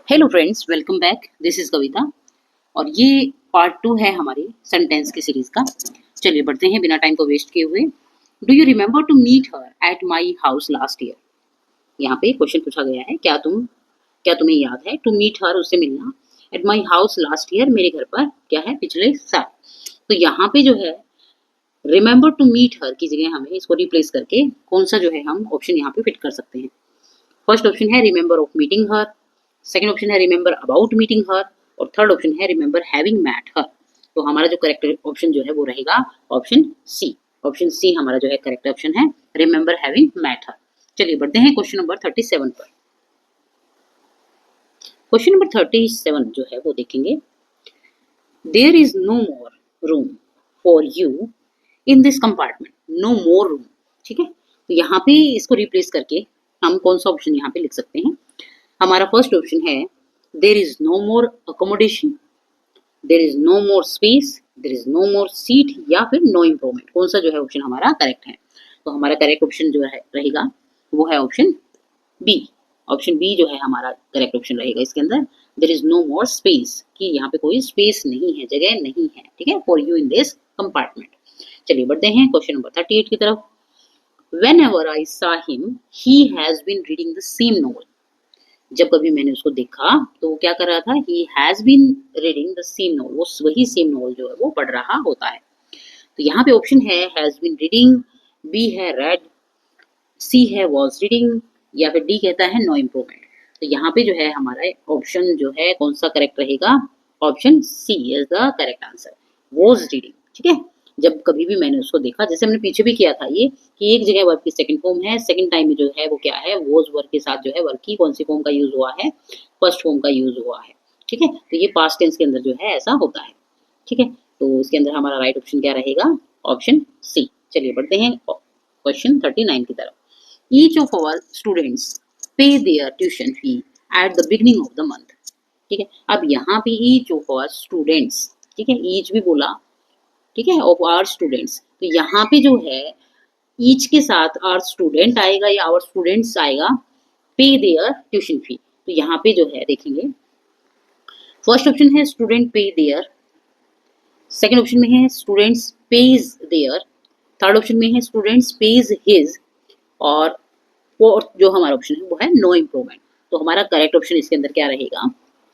Hello friends, welcome back. This is Kavita और ये part 2 है हमारी सेंटेंस की सीरीज का। चलिए बढ़ते हैं बिना टाइम को वेस्ट किए हुए। Do you remember to meet her at my house last year? यहाँ पे क्वेश्चन पूछा गया है, क्या तुम्हें याद है टू मीट हर, उससे मिलना, eight my house last year, मेरे घर पर क्या है, पिछले साल। तो यहाँ पे जो है रिमेंबर टू मीट हर की जगह हमें इसको रिप्लेस करके कौन सा जो है हम ऑप्शन यहाँ पे फिट कर सकते हैं। फर्स्ट ऑप्शन है remember of meeting her, second option है रिमेंबर अबाउट मीटिंग हर, और थर्ड ऑप्शन है रिमेंबर हैविंग मैट हर। तो हमारा जो करेक्ट ऑप्शन जो है वो रहेगा ऑप्शन सी। ऑप्शन सी हमारा जो है करेक्ट ऑप्शन है, रिमेंबर हैविंग मैट हर। चलिए बढ़ते हैं क्वेश्चन नंबर 37 पर। क्वेश्चन नंबर 37 जो है वो देखेंगे, there is no more room for you in this compartment, no more room. ठीक है, तो यहाँ पे इसको रिप्लेस करके हम कौन सा ऑप्शन यहाँ पे लिख सकते हैं। हमारा फर्स्ट ऑप्शन है there is no more accommodation, there is no more space, there is no more seat, या फिर नो इम्प्रूवमेंट। कौन सा जो है ऑप्शन हमारा करेक्ट है? तो हमारा करेक्ट ऑप्शन जो है रहेगा वो है ऑप्शन बी। ऑप्शन बी जो है हमारा करेक्ट ऑप्शन रहेगा इसके अंदर। There is no more space, कि यहाँ पे कोई स्पेस नहीं है, जगह नहीं है। ठीक है, for you in this compartment. चलिए बढ़ते हैं क्वेश्चन नंबर 38 की तरफ। Whenever I saw him, he has been reading the same novel. जब कभी मैंने उसको देखा तो वो क्या कर रहा था, he has been reading the same novel, वो वही सेम नॉवल जो है वो पढ़ रहा होता है। तो यहाँ पे ऑप्शन है हैज बीन रीडिंग, बी है रेड, सी है वॉज रीडिंग, या फिर डी कहता है नो इम्प्रूवमेंट। तो यहाँ पे जो है हमारा ऑप्शन जो है कौन सा करेक्ट रहेगा, option C is the correct answer, was reading. ठीक है, जब कभी भी मैंने उसको देखा, जैसे हमने पीछे भी किया था ये, कि एक जगह वर्ब की सेकंड फॉर्म है, सेकंड टाइम में जो है वो क्या है, वॉज वर्ब के साथ जो है वर्ब की कौन सी फॉर्म का यूज हुआ है, फर्स्ट फॉर्म का यूज हुआ है। ठीक है, तो ये पास्ट टेंस के अंदर जो है ऐसा होता है। ठीक है, तो इसके अंदर हमारा राइट ऑप्शन क्या रहेगा, ऑप्शन सी। चलिए बढ़ते हैं क्वेश्चन 39 की तरफ। Each of our students pay their tuition fee at the beginning of the month. ठीक है, अब यहाँ पे ईच ऑफ आवर स्टूडेंट्स, ठीक है, ईच भी बोला, ठीक है, ऑफ आवर स्टूडेंट्स, तो यहाँ पे जो है ईच के साथ आवर स्टूडेंट आएगा या आवर स्टूडेंट्स आएगा, पे देयर ट्यूशन फी। तो यहाँ पे जो है देखेंगे, फर्स्ट ऑप्शन है student pay their, second option में है students pays their, third option में है स्टूडेंट्स पेज हिज, और फोर्थ जो हमारा ऑप्शन है वो है नो इम्प्रूवमेंट। तो हमारा करेक्ट ऑप्शन इसके अंदर क्या रहेगा,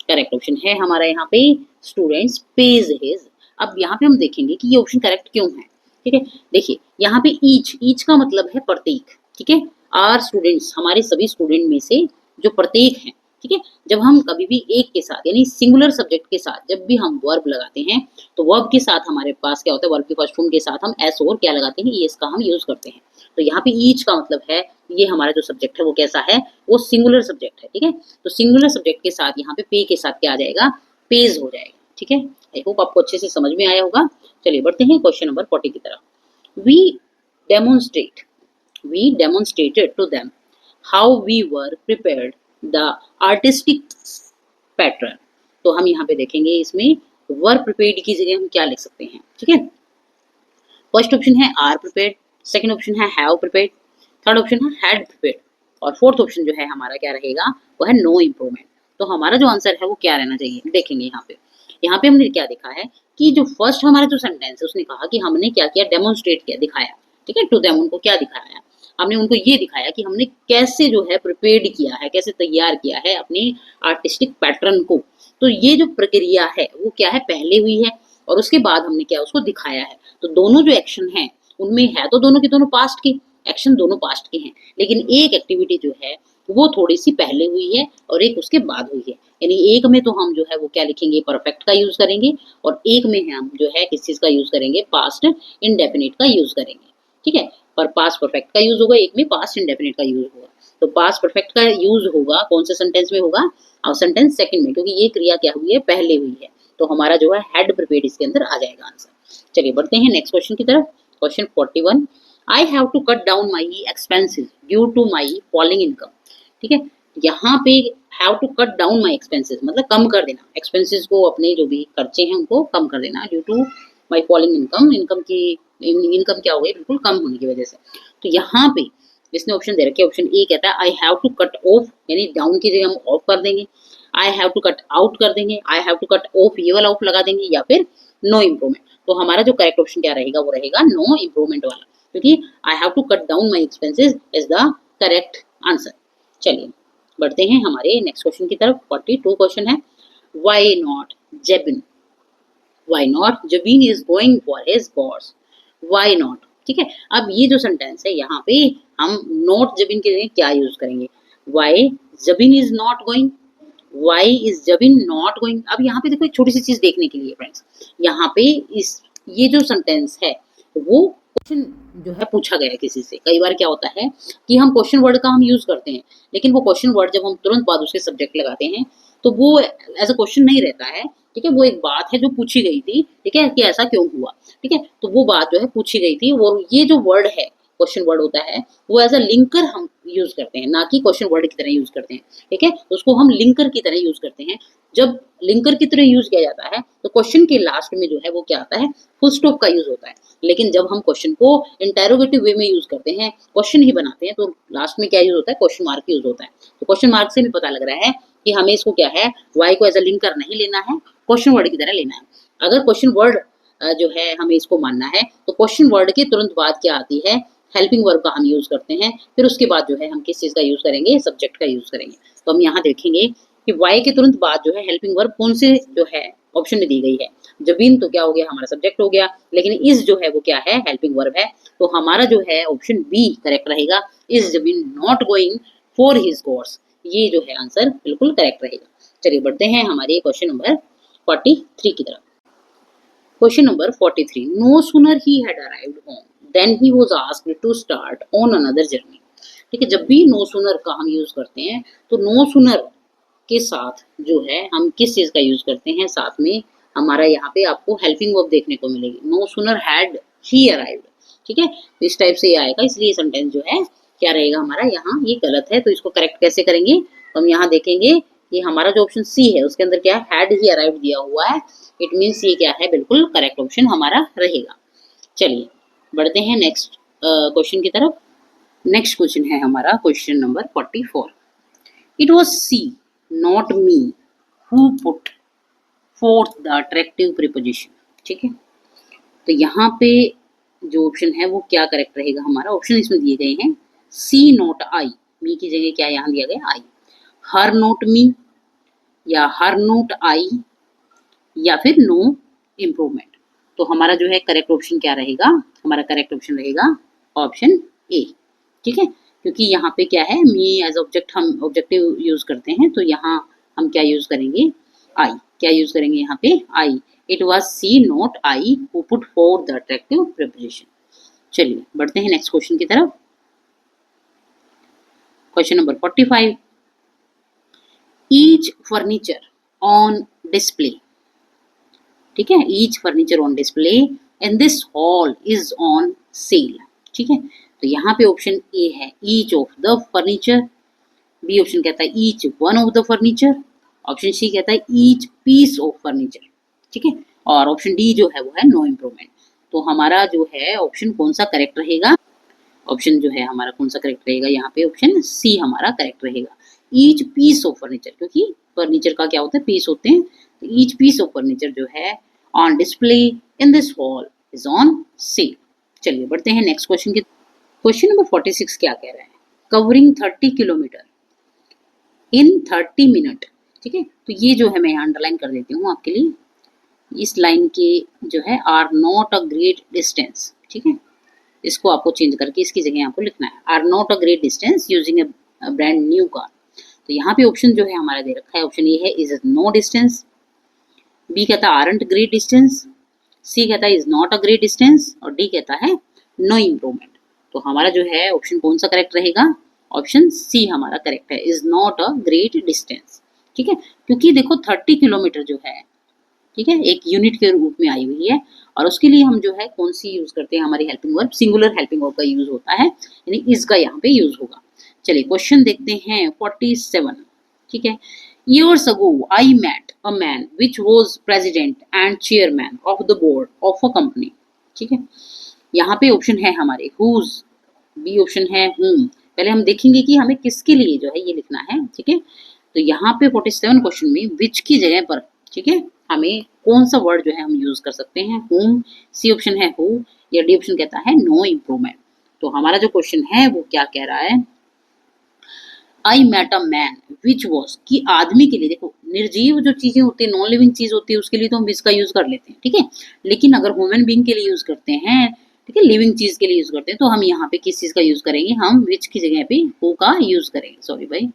करेक्ट ऑप्शन है हमारा यहाँ पे स्टूडेंट्स पेज हिज। अब यहाँ पे हम देखेंगे कि ये ऑप्शन करेक्ट क्यों है। ठीक है, देखिए यहाँ पे ईच का मतलब है प्रत्येक। ठीक है, आर स्टूडेंट्स, हमारे सभी स्टूडेंट में से जो प्रत्येक हैं। ठीक है, जब हम कभी भी एक के साथ यानी सिंगुलर सब्जेक्ट के साथ जब भी हम वर्ब लगाते हैं, तो वर्ब के साथ हमारे पास क्या होता है, वर्ब के फर्स्ट फॉर्म के साथ हम एस और क्या लगाते हैं, एस का हम यूज करते हैं। तो यहाँ पे ईच का मतलब है ये हमारा जो सब्जेक्ट है वो कैसा है, वो सिंगुलर सब्जेक्ट है। ठीक है, तो सिंगुलर सब्जेक्ट के साथ यहाँ पे पे के साथ क्या आ जाएगा, पेज हो जाएगा। ठीक है, आई होप आपको अच्छे से समझ में आया होगा। चलिए बढ़ते हैं क्वेश्चन नंबर 40 की तरफ। We demonstrate, we demonstrated to them how we were prepared the artistic pattern। तो हम यहाँ पे देखेंगे इसमें वर प्रिपेयर्ड की जगह हम क्या लिख सकते हैं। ठीक है, फर्स्ट ऑप्शन है आर प्रिपेयर्ड, सेकंड ऑप्शन है हैव प्रिपेयर्ड, थर्ड ऑप्शन है हैड प्रिपेयर्ड, और फोर्थ ऑप्शन जो है हमारा क्या रहेगा, वो है नो इम्प्रूवमेंट। तो हमारा जो आंसर है वो क्या रहना चाहिए, देखेंगे यहाँ पे हमने क्या देखा है कि जो फर्स्ट हमारा जो सेंटेंस है उसने कहा कि हमने क्या किया, डेमोन्स्ट्रेट किया, दिखाया। ठीक है, टू देम, उनको क्या दिखाया, हमने उनको ये दिखाया कि हमने कैसे जो है प्रिपेयर्ड किया है, कैसे तैयार किया है अपने आर्टिस्टिक पैटर्न को। तो ये जो प्रक्रिया है वो क्या है, पहले हुई है और उसके बाद हमने क्या उसको दिखाया है। तो दोनों जो एक्शन है उनमें है तो दोनों के दोनों पास्ट के, एक्शन दोनों पास्ट के हैं, लेकिन एक एक्टिविटी जो है वो थोड़ी सी पहले हुई है और एक उसके बाद हुई है। यानी एक में तो हम जो है वो क्या लिखेंगे, परफेक्ट का यूज करेंगे, और एक में हम जो है किस चीज का यूज करेंगे, पास्ट इंडेफिनिट का यूज करेंगे। ठीक है, पर पास्ट परफेक्ट का यूज होगा, एक में पास्ट इंडेफिनिट का यूज होगा। तो पास्ट परफेक्ट का यूज होगा कौन से सेंटेंस में होगा, और सेंटेंस सेकंड में, क्योंकि ये क्रिया क्या हुई है, पहले हुई है। तो हमारा जो है हैड प्रिपेयर्ड इसके अंदर आ जाएगा आंसर। चलिए बढ़ते हैं नेक्स्ट क्वेश्चन की तरफ। Question 41, I have to cut down my expenses due to my falling income. ठीक है, यहाँ पे have to cut down my expenses मतलब कम कर देना, एक्सपेंसिस को, अपने जो भी खर्चे हैं उनको कम कर देना, due to my falling income, income क्या हो गई, बिल्कुल कम होने की वजह से। तो यहाँ पे इसने ऑप्शन दे रखे, ऑप्शन ए कहता है I have to cut off, यानी डाउन की जगह हम ऑफ कर देंगे। I have to cut out कर देंगे, I have to cut off ये वाला ऑफ लगा देंगे, या फिर नो इम्प्रूवमेंट। तो हमारा जो करेक्ट ऑप्शन क्या रहेगा, वो रहेगा नो इम्प्रूवमेंट वाला, क्योंकि I have to cut down my expenses is the correct answer. चलिए बढ़ते हैं हमारे नेक्स्ट क्वेश्चन की तरफ। 42 क्वेश्चन है, why not Jebin, why not Jabeen is going for his course, why not. ठीक है, अब ये जो सेंटेंस है यहाँ पे हम नॉट जबीन के लिए क्या यूज करेंगे, why Jabeen is not going, why is Jabeen not going. अब यहाँ पे देखो एक छोटी सी चीज देखने के लिए फ्रेंड्स, यहाँ पे इस ये जो सेंटेंस है वो क्वेश्चन जो है पूछा गया है किसी से। कई बार क्या होता है कि हम क्वेश्चन वर्ड का हम यूज करते हैं, लेकिन वो क्वेश्चन वर्ड जब हम तुरंत बाद उसके सब्जेक्ट लगाते हैं तो वो एज अ क्वेश्चन नहीं रहता है। ठीक है, वो एक बात है जो पूछी गई थी, ठीक है, कि ऐसा क्यों हुआ। ठीक है, तो वो बात जो है पूछी गई थी, और ये जो वर्ड है क्वेश्चन वर्ड होता है वो एज अ लिंकर हम यूज करते हैं, ना कि क्वेश्चन वर्ड की तरह यूज करते हैं। ठीक है, उसको हम लिंकर की तरह यूज करते हैं। जब लिंकर की तरह यूज किया जाता है तो क्वेश्चन के लास्ट में जो है वो क्या आता है, फुल स्टॉप का यूज होता है। लेकिन जब हम क्वेश्चन को इंटेरोगेटिव वे में यूज करते हैं, क्वेश्चन ही बनाते हैं, तो लास्ट में क्या यूज होता है, क्वेश्चन मार्क यूज होता है। तो क्वेश्चन मार्क से भी पता लग रहा है कि हमें इसको क्या है, वाई को एज अ लिंकर नहीं लेना है, क्वेश्चन वर्ड की तरह लेना है। अगर क्वेश्चन वर्ड जो है हमें इसको मानना है तो क्वेश्चन वर्ड के तुरंत बाद क्या आती है, हेल्पिंग वर्ब का हम यूज करते हैं। फिर उसके बाद जो है हम किस चीज का यूज करेंगे, सब्जेक्ट का यूज करेंगे। तो हम यहाँ देखेंगे कि वाई के तुरंत बाद जो है हेल्पिंग वर्ब कौन से जो है ऑप्शन में दी गई है। जबीन तो क्या हो गया, हमारा सब्जेक्ट हो गया, लेकिन इज जो है वो क्या है, हेल्पिंग वर्ब है। तो हमारा जो है ऑप्शन बी करेक्ट रहेगा, is Jabeen not going for his course. ये जो है आंसर बिल्कुल करेक्ट रहेगा। चलिए बढ़ते हैं हमारे क्वेश्चन नंबर 43 की तरफ। Question number 43, no sooner he had arrived home then he was asked to start on another journey. ठीक है, जब भी नो सूनर का हम यूज करते हैं तो नो सूनर के साथ जो है हम किस चीज का यूज करते हैं, साथ में हमारा यहाँ पे आपको हेल्पिंग वर्ब देखने को मिलेगी, no sooner had he arrived. ठीक है, तो इस टाइप से ये आएगा, इसलिए सेंटेंस जो है क्या रहेगा हमारा, यहाँ ये गलत है। तो इसको करेक्ट कैसे करेंगे, तो हम यहाँ देखेंगे कि हमारा जो ऑप्शन सी है उसके अंदर क्या हैड ही अराइव्ड दिया हुआ है, इट मीन्स ये क्या है, बिल्कुल करेक्ट ऑप्शन हमारा रहेगा। चलिए बढ़ते हैं नेक्स्ट क्वेश्चन की तरफ। नेक्स्ट क्वेश्चन है हमारा question number 44, it was C not me who put forth the attractive preposition. ठीक है, तो यहाँ पे जो ऑप्शन है वो क्या करेक्ट रहेगा हमारा, ऑप्शन इसमें दिए गए हैं, सी नॉट आई, मी की जगह क्या यहाँ दिया गया आई, हर नॉट मी, या हर नॉट आई, या फिर नो इम्प्रूवमेंट। तो हमारा जो है करेक्ट ऑप्शन क्या रहेगा, हमारा करेक्ट ऑप्शन रहेगा ऑप्शन ए। ठीक है, क्योंकि यहाँ पे क्या है, मी एज ऑब्जेक्ट हम ऑब्जेक्टिव यूज करते हैं, तो यहाँ हम क्या यूज करेंगे, आई, क्या यूज करेंगे यहाँ पे, I. It was C not I who put for the attractive preposition. चलिए बढ़ते हैं नेक्स्ट क्वेश्चन की तरफ। Question number 45, each furniture on display. ठीक है, each furniture on display and this hall is on sale. ठीक है, तो यहाँ पे ऑप्शन ए है each of the furniture, B option कहता है each one of the furniture, option C कहता है ईच पीस ऑफ फर्नीचर। ठीक है, और ऑप्शन डी जो है वो है नो इम्प्रूवमेंट। तो हमारा जो है ऑप्शन कौन सा करेक्ट रहेगा, ऑप्शन जो है हमारा कौन सा करेक्ट रहेगा, यहाँ पे ऑप्शन सी हमारा करेक्ट रहेगा, ईच पीस ऑफ फर्नीचर, क्योंकि फर्नीचर का क्या होता है, पीस होते हैं। तो ईच पीस ऑफ फर्नीचर जो है on display in this hall is on cell. चलिए बढ़ते हैं नेक्स्ट क्वेश्चन की। क्वेश्चन नंबर 46 क्या कह रहा है, कवरिंग 30 किलोमीटर इन 30 मिनट। ठीक है, तो ये जो है मैं यहाँ अंडरलाइन कर देती हूँ आपके लिए, इस लाइन के जो है are not a great distance. ठीक है, इसको आपको चेंज करके इसकी जगह आपको लिखना है are not a great distance using a brand new car. तो यहाँ पे ऑप्शन जो है हमारा दे रखा है, ऑप्शन ए है इज नो डिस्टेंस, बी कहता है आरंट ग्रेट डिस्टेंस, सी कहता है is not a great distance, और डी कहता है नो इम्प्रूवमेंट। तो हमारा जो है ऑप्शन कौन सा करेक्ट रहेगा, ऑप्शन सी हमारा करेक्ट है, is not a great distance. ठीक है, क्योंकि देखो 30 किलोमीटर जो है, ठीक है, एक यूनिट के रूप में आई हुई है, और उसके लिए हम जो है कौन सी यूज करते हैं, हमारी helping verb, singular helping verb का यूज होता है, यानी इसका यहाँ पे यूज होगा। चलिए क्वेश्चन देखते हैं 47। ठीक है, years ago I met a man which was president and chairman of the board of a company। ठीक है, यहाँ पे ऑप्शन है हमारे whose, बी ऑप्शन है whom। पहले हम देखेंगे कि हमें किसके लिए जो है ये लिखना है। ठीक है, तो यहाँ पे 47 क्वेश्चन में विच की जगह पर, ठीक है, हमें कौन सा वर्ड जो है हम यूज कर सकते हैं, whom, सी ऑप्शन है who, या डी ऑप्शन कहता है नो इम्प्रूवमेंट। तो हमारा जो क्वेश्चन है वो क्या कह रहा है, I met a man which was, कि आदमी के लिए, देखो निर्जीव जो चीजें होती है, नॉन लिविंग चीज होती है, उसके लिए तो हम विच का यूज कर लेते हैं, ठीक है, लेकिन अगर ह्यूमन बीइंग के लिए यूज करते हैं, ठीक है, लिविंग चीज के लिए यूज करते हैं, तो हम यहाँ पे किस चीज का यूज करेंगे, हम विच की जगह पे हु का यूज करेंगे, सॉरी भाई,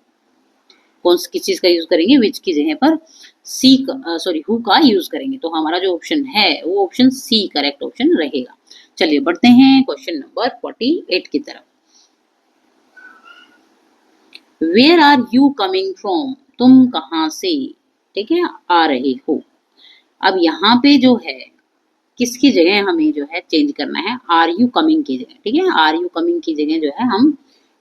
किस चीज का यूज करेंगे, विच की जगह पर सी सॉरी हु का यूज करेंगे। तो हमारा जो ऑप्शन है वो ऑप्शन सी करेक्ट ऑप्शन रहेगा। चलिए बढ़ते हैं क्वेश्चन नंबर 48 की तरफ। Where are you coming from, तुम कहां से, ठीक है, आ रहे हो। अब यहाँ पे जो है किसकी जगह हमें जो है चेंज करना है, आर यू कमिंग की जगह, ठीक है, आर यू कमिंग की जगह जो है हम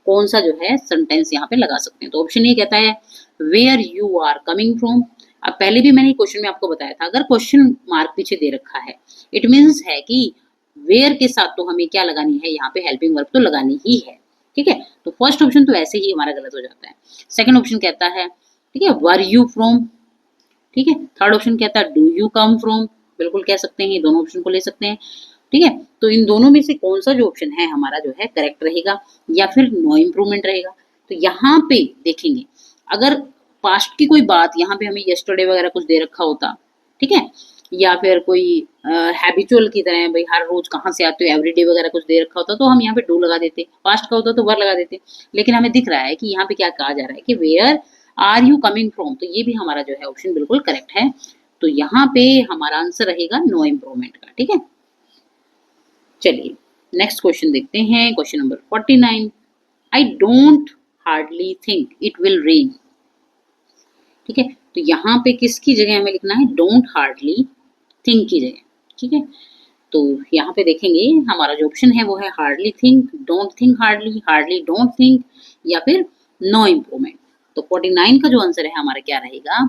कौन सा जो है सेंटेंस यहाँ पे लगा सकते हैं। तो ऑप्शन ये कहता है where you are coming from. अब पहले भी मैंने क्वेश्चन में आपको बताया था, अगर क्वेश्चन मार्क पीछे दे रखा है, इट मीन्स है कि वेयर के साथ तो हमें क्या लगानी है, यहाँ पे हेल्पिंग वर्ब तो लगानी ही है, ठीक है। तो फर्स्ट ऑप्शन तो ऐसे ही हमारा गलत हो जाता है। सेकंड ऑप्शन कहता है, ठीक है, वर यू फ्रॉम, ठीक है। थर्ड ऑप्शन कहता है डू यू कम फ्रॉम, बिल्कुल कह सकते हैं, दोनों ऑप्शन को ले सकते हैं, ठीक है। तो इन दोनों में से कौन सा जो ऑप्शन है हमारा जो है करेक्ट रहेगा, या फिर नो इम्प्रूवमेंट रहेगा। तो यहाँ पे देखेंगे, अगर पास्ट की कोई बात यहाँ पे हमें यस्टरडे वगैरह कुछ दे रखा होता, ठीक है, या फिर कोई हैबिचुअल की तरह भाई हर रोज कहाँ से आते हो, एवरीडे वगैरह कुछ दे रखा होता तो हम यहाँ पे डू लगा देते, पास्ट का होता तो वर लगा देते। लेकिन हमें दिख रहा है कि यहाँ पे क्या कहा जा रहा है कि where are you coming from, तो ये भी हमारा जो है ऑप्शन बिल्कुल करेक्ट है। तो यहाँ पे हमारा आंसर रहेगा नो इम्प्रूवमेंट का, ठीक है। चलिए नेक्स्ट क्वेश्चन देखते हैं, question number 49। I don't hardly think it will rain, ठीक है। तो यहाँ पे किसकी जगह हमें लिखना है, डोंट हार्डली थिंक की जगह, ठीक है। तो यहाँ पे देखेंगे हमारा जो ऑप्शन है वो है hardly think, don't think hardly, hardly don't think, या फिर नो इम्प्रूवमेंट। तो 49 का जो आंसर है हमारा क्या रहेगा,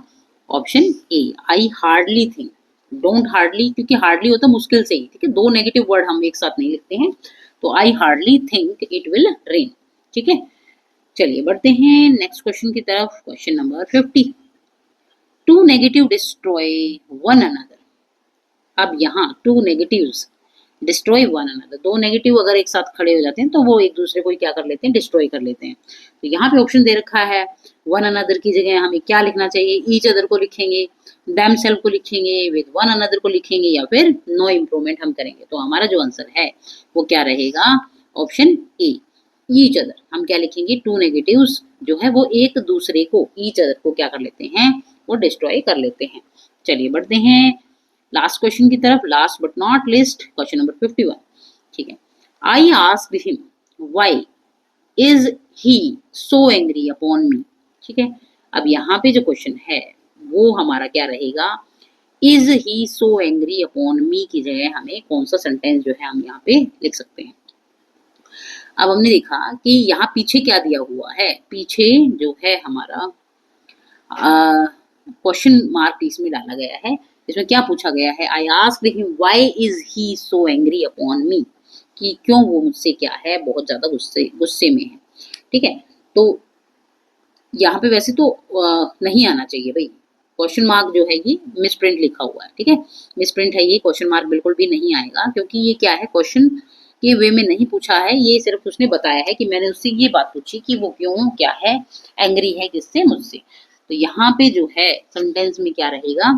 option A, I hardly think. Don't hardly, क्योंकि हार्डली होता है मुश्किल से ही, ठीक है, दो नेगेटिव वर्ड हम एक साथ नहीं लिखते हैं। तो I hardly think it will rain, ठीक है। चलिए बढ़ते हैं नेक्स्ट क्वेश्चन की तरफ, question number 50। Two negative destroy one another. अब यहाँ two negatives destroy one another, दो नेगेटिव अगर एक साथ खड़े हो जाते हैं तो वो एक दूसरे को क्या कर लेते हैं, डिस्ट्रॉय कर लेते हैं। तो यहाँ पे ऑप्शन दे रखा है, वन अनदर की जगह हमें क्या लिखना चाहिए, ईच अदर को लिखेंगे, दैम सेल्फ को लिखेंगे, विद वन अनदर को लिखेंगे, या फिर नो इम्प्रूवमेंट हम करेंगे। तो हमारा जो आंसर है वो क्या रहेगा, ऑप्शन ए, ईच अदर। हम क्या लिखेंगे, टू नेगेटिव्स जो है वो एक दूसरे को, ईच अदर को क्या कर लेते हैं, वो डिस्ट्रॉय कर लेते हैं। चलिए बढ़ते हैं लास्ट क्वेश्चन की तरफ, last but not list, question number 51, ठीक है। I asked him why is he so angry upon मी, ठीक है। अब यहाँ पे जो क्वेश्चन है वो हमारा क्या रहेगा, is he so angry upon मी की जगह हमें कौन सा सेंटेंस जो है हम यहाँ पे लिख सकते हैं। अब हमने देखा कि यहाँ पीछे क्या दिया हुआ है, पीछे जो है हमारा क्वेश्चन मार्क इसमें डाला गया है। इसमें क्या पूछा गया है, I asked him why is he so angry upon मी, कि क्यों वो मुझसे क्या है, बहुत ज्यादा गुस्से में है, ठीक है। तो यहाँ पे वैसे तो नहीं आना चाहिए भाई, क्वेश्चन मार्क जो है ये मिस प्रिंट लिखा हुआ है, ठीक है, मिस प्रिंट है ये, क्वेश्चन मार्क बिल्कुल भी नहीं आएगा, क्योंकि ये क्या है, क्वेश्चन के वे में नहीं पूछा है, ये सिर्फ उसने बताया है कि मैंने उससे ये बात पूछी कि वो क्यों क्या है, एंग्री है किससे, मुझसे। तो यहाँ पे जो है सेंटेंस में क्या रहेगा,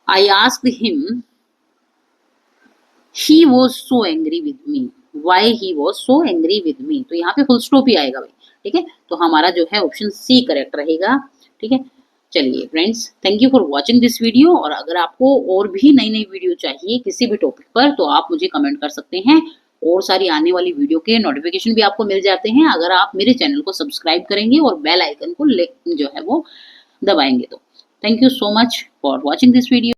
I asked him he was so angry with me, why he was so angry with me. तो यहाँ पे फुल स्टॉप ही आएगा भाई, ठीक है। तो हमारा जो है ऑप्शन सी करेक्ट रहेगा, ठीक है। चलिए friends, thank you for watching this video, और अगर आपको और भी नई नई वीडियो चाहिए किसी भी टॉपिक पर तो आप मुझे कमेंट कर सकते हैं, और सारी आने वाली वीडियो के नोटिफिकेशन भी आपको मिल जाते हैं अगर आप मेरे चैनल को सब्सक्राइब करेंगे और बेल आइकन को जो है वो दबाएंगे। तो thank you so much for watching this video.